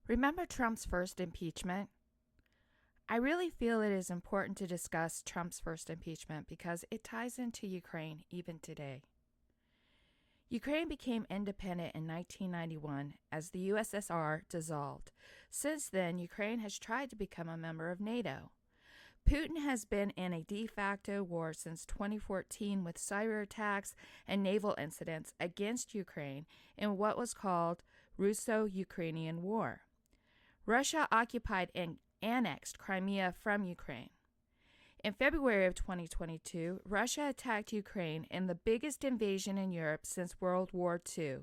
Remember Trump's first impeachment? I really feel it is important to discuss Trump's first impeachment because it ties into Ukraine even today. Ukraine became independent in 1991 as the USSR dissolved. Since then, Ukraine has tried to become a member of NATO. Putin has been in a de facto war since 2014 with cyber attacks and naval incidents against Ukraine in what was called Russo-Ukrainian War. Russia occupied and annexed Crimea from Ukraine. In February of 2022, Russia attacked Ukraine in the biggest invasion in Europe since World War II,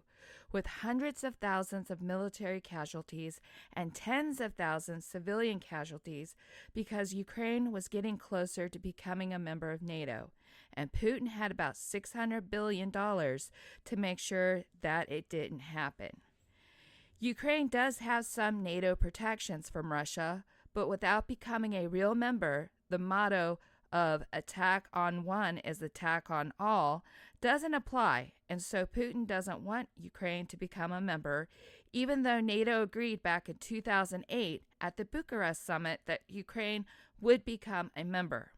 with hundreds of thousands of military casualties and tens of thousands civilian casualties because Ukraine was getting closer to becoming a member of NATO, and Putin had about $600 billion to make sure that it didn't happen. Ukraine does have some NATO protections from Russia, but without becoming a real member, the motto of attack on one is attack on all doesn't apply, and so Putin doesn't want Ukraine to become a member, even though NATO agreed back in 2008 at the Bucharest summit that Ukraine would become a member.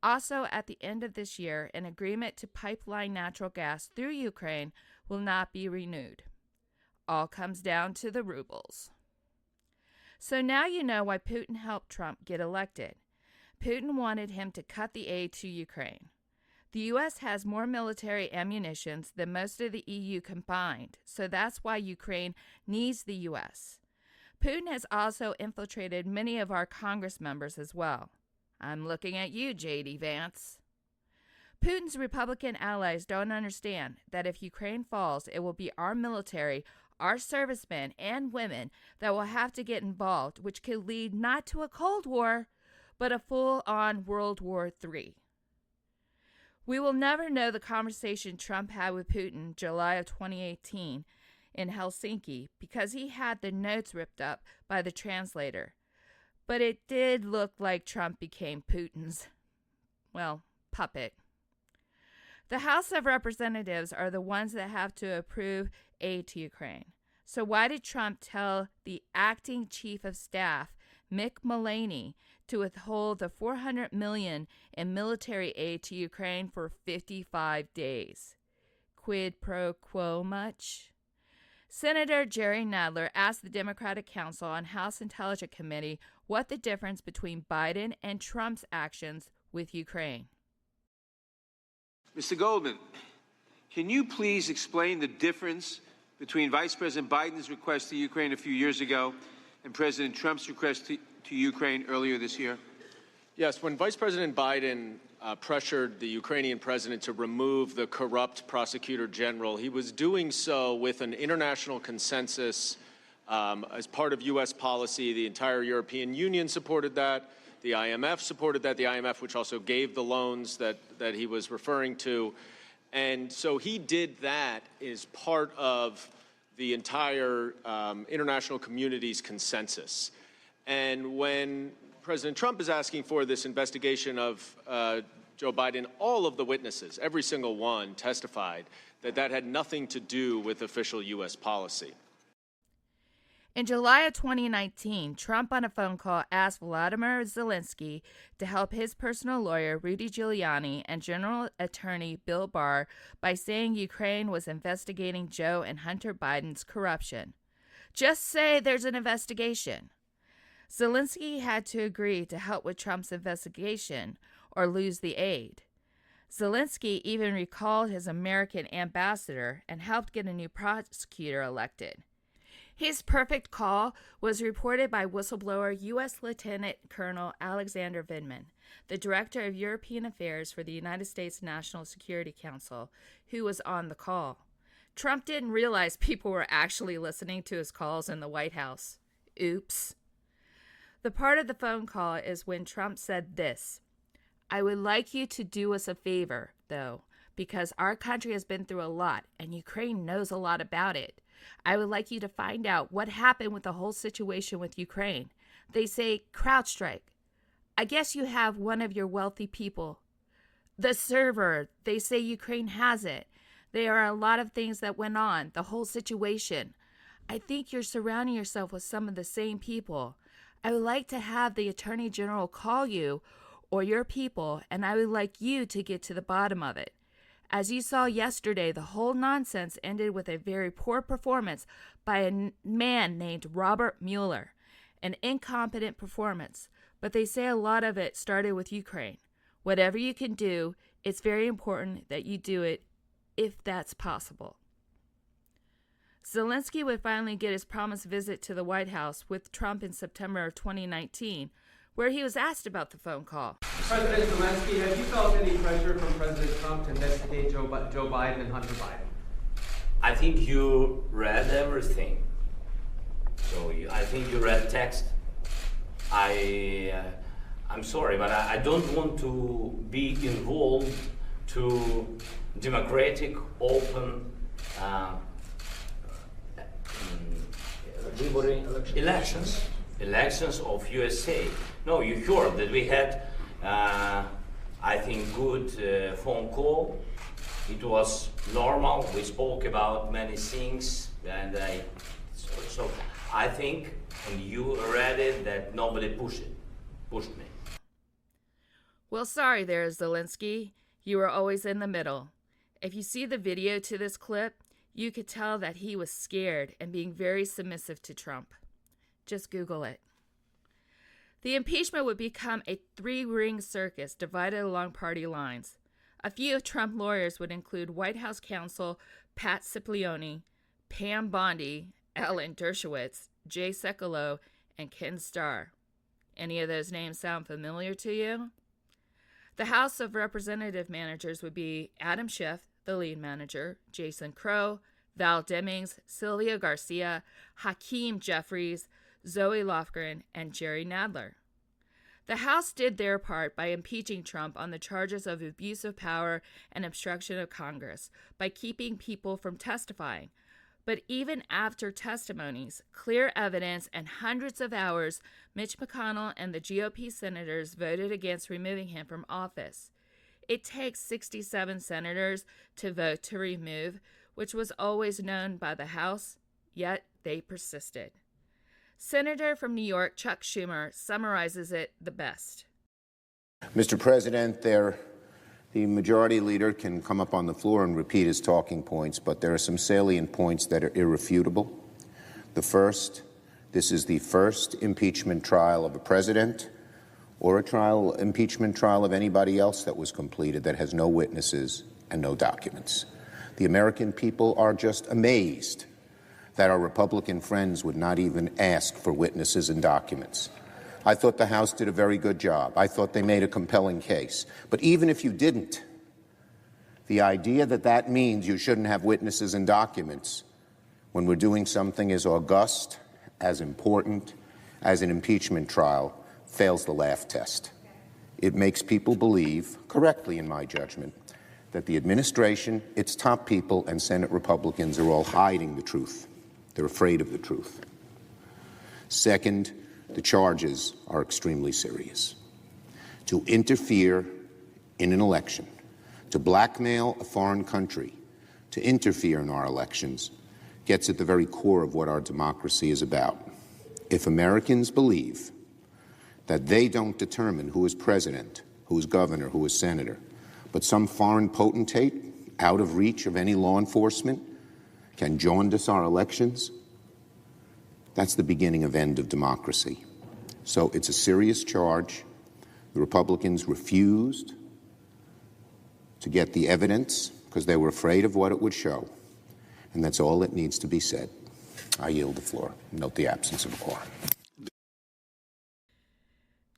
Also, at the end of this year, an agreement to pipeline natural gas through Ukraine will not be renewed. All comes down to the rubles. So now you know why Putin helped Trump get elected. Putin wanted him to cut the aid to Ukraine. The U.S. has more military ammunition than most of the EU combined, so that's why Ukraine needs the U.S. Putin has also infiltrated many of our Congress members as well. I'm looking at you, J.D. Vance. Putin's Republican allies don't understand that if Ukraine falls, it will be our military, our servicemen and women that will have to get involved, which could lead not to a Cold War, but a full-on World War III. We will never know the conversation Trump had with Putin July of 2018 in Helsinki because he had the notes ripped up by the translator. But it did look like Trump became Putin's, puppet. The House of Representatives are the ones that have to approve aid to Ukraine. So why did Trump tell the acting chief of staff, Mick Mulvaney, to withhold the $400 million in military aid to Ukraine for 55 days? Quid pro quo much? Senator Jerry Nadler asked the Democratic Council on House Intelligence Committee what the difference between Biden and Trump's actions with Ukraine. Mr. Goldman, can you please explain the difference between Vice President Biden's request to Ukraine a few years ago and President Trump's request to Ukraine earlier this year? Yes, when Vice President Biden pressured the Ukrainian president to remove the corrupt prosecutor general, he was doing so with an international consensus as part of U.S. policy. The entire European Union supported that. The IMF supported that, the IMF which also gave the loans that he was referring to. And so he did that as part of the entire international community's consensus. And when President Trump is asking for this investigation of Joe Biden, all of the witnesses, every single one, testified that that had nothing to do with official U.S. policy. In July of 2019, Trump on a phone call asked Volodymyr Zelensky to help his personal lawyer, Rudy Giuliani, and General Attorney Bill Barr by saying Ukraine was investigating Joe and Hunter Biden's corruption. Just say there's an investigation. Zelensky had to agree to help with Trump's investigation or lose the aid. Zelensky even recalled his American ambassador and helped get a new prosecutor elected. His perfect call was reported by whistleblower U.S. Lieutenant Colonel Alexander Vindman, the Director of European Affairs for the United States National Security Council, who was on the call. Trump didn't realize people were actually listening to his calls in the White House. Oops. The part of the phone call is when Trump said this: "I would like you to do us a favor, though, because our country has been through a lot and Ukraine knows a lot about it. I would like you to find out what happened with the whole situation with Ukraine. They say CrowdStrike. I guess you have one of your wealthy people. The server, they say Ukraine has it. There are a lot of things that went on, the whole situation. I think you're surrounding yourself with some of the same people. I would like to have the Attorney General call you or your people, and I would like you to get to the bottom of it. As you saw yesterday, the whole nonsense ended with a very poor performance by a man named Robert Mueller. An incompetent performance, but they say a lot of it started with Ukraine. Whatever you can do, it's very important that you do it if that's possible. Zelensky would finally get his promised visit to the White House with Trump in September of 2019, where he was asked about the phone call. President Zelensky, have you felt any pressure from President Trump to investigate Joe Biden and Hunter Biden? I think you read everything. So I think you read text. I'm sorry, but I don't want to be involved to democratic, open elections of USA. No, you heard that we had, I think, good phone call. It was normal. We spoke about many things, and so I think, and you read it, that nobody pushed me. Well, sorry there, Zelensky. You were always in the middle. If you see the video to this clip, you could tell that he was scared and being very submissive to Trump. Just Google it. The impeachment would become a three-ring circus divided along party lines. A few of Trump lawyers would include White House counsel Pat Cipollone, Pam Bondi, Ellen Dershowitz, Jay Sekulow, and Ken Starr. Any of those names sound familiar to you? The House of Representative managers would be Adam Schiff, the lead manager, Jason Crow, Val Demings, Sylvia Garcia, Hakeem Jeffries, Zoe Lofgren, and Jerry Nadler. The House did their part by impeaching Trump on the charges of abuse of power and obstruction of Congress by keeping people from testifying. But even after testimonies, clear evidence, and hundreds of hours, Mitch McConnell and the GOP senators voted against removing him from office. It takes 67 senators to vote to remove, which was always known by the House, yet they persisted. Senator from New York, Chuck Schumer, summarizes it the best. Mr. President, the majority leader can come up on the floor and repeat his talking points, but there are some salient points that are irrefutable. The first, this is the first impeachment trial of a president or impeachment trial of anybody else that was completed that has no witnesses and no documents. The American people are just amazed that our Republican friends would not even ask for witnesses and documents. I thought the House did a very good job. I thought they made a compelling case. But even if you didn't, the idea that that means you shouldn't have witnesses and documents when we're doing something as august, as important as an impeachment trial fails the laugh test. It makes people believe, correctly in my judgment, that the administration, its top people, and Senate Republicans are all hiding the truth. They're afraid of the truth. Second, the charges are extremely serious. To interfere in an election, to blackmail a foreign country, to interfere in our elections, gets at the very core of what our democracy is about. If Americans believe that they don't determine who is president, who is governor, who is senator, but some foreign potentate out of reach of any law enforcement can jaundice our elections, that's the beginning of end of democracy. So it's a serious charge. The Republicans refused to get the evidence because they were afraid of what it would show. And that's all that needs to be said. I yield the floor. Note the absence of a quorum.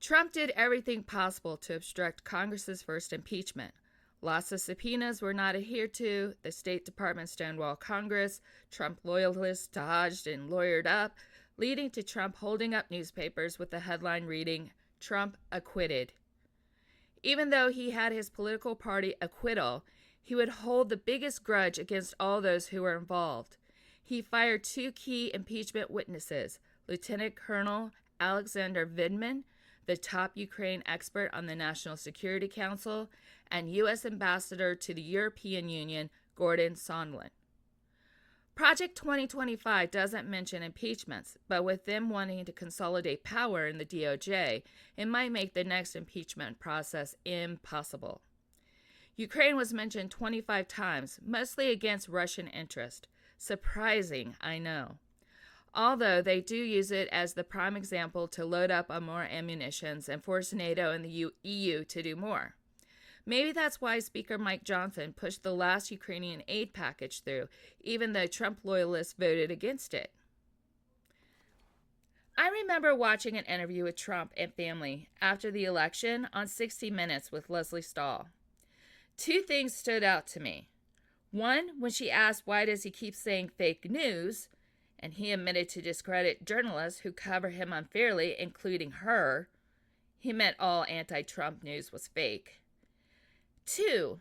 Trump did everything possible to obstruct Congress's first impeachment. Lots of subpoenas were not adhered to, the State Department stonewalled Congress, Trump loyalists dodged and lawyered up, leading to Trump holding up newspapers with the headline reading, "Trump acquitted." Even though he had his political party acquittal, he would hold the biggest grudge against all those who were involved. He fired two key impeachment witnesses, Lieutenant Colonel Alexander Vindman, the top Ukraine expert on the National Security Council, and U.S. Ambassador to the European Union, Gordon Sondland. Project 2025 doesn't mention impeachments, but with them wanting to consolidate power in the DOJ, it might make the next impeachment process impossible. Ukraine was mentioned 25 times, mostly against Russian interest. Surprising, I know. Although they do use it as the prime example to load up on more ammunitions and force NATO and the EU to do more. Maybe that's why Speaker Mike Johnson pushed the last Ukrainian aid package through, even though Trump loyalists voted against it. I remember watching an interview with Trump and family after the election on 60 Minutes with Leslie Stahl. Two things stood out to me. One, when she asked why does he keep saying fake news, and he admitted to discredit journalists who cover him unfairly, including her. He meant all anti-Trump news was fake. Two,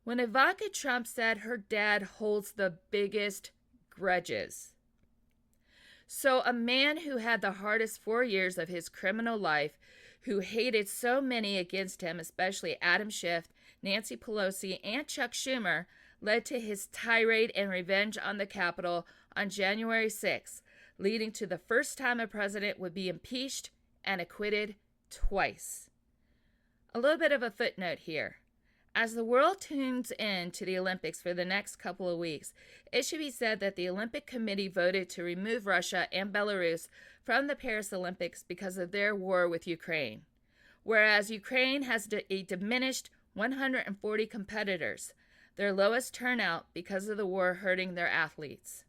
when Ivanka Trump said her dad holds the biggest grudges. So a man who had the hardest 4 years of his criminal life, who hated so many against him, especially Adam Schiff, Nancy Pelosi, and Chuck Schumer, led to his tirade and revenge on the Capitol on January 6, leading to the first time a president would be impeached and acquitted twice. A little bit of a footnote here. As the world tunes in to the Olympics for the next couple of weeks, it should be said that the Olympic Committee voted to remove Russia and Belarus from the Paris Olympics because of their war with Ukraine, whereas Ukraine has a diminished 140 competitors, their lowest turnout because of the war hurting their athletes.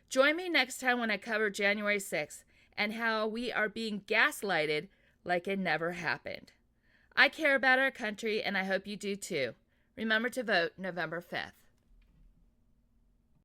Join me next time when I cover January 6th and how we are being gaslighted like it never happened. I care about our country, and I hope you do too. Remember to vote November 5th.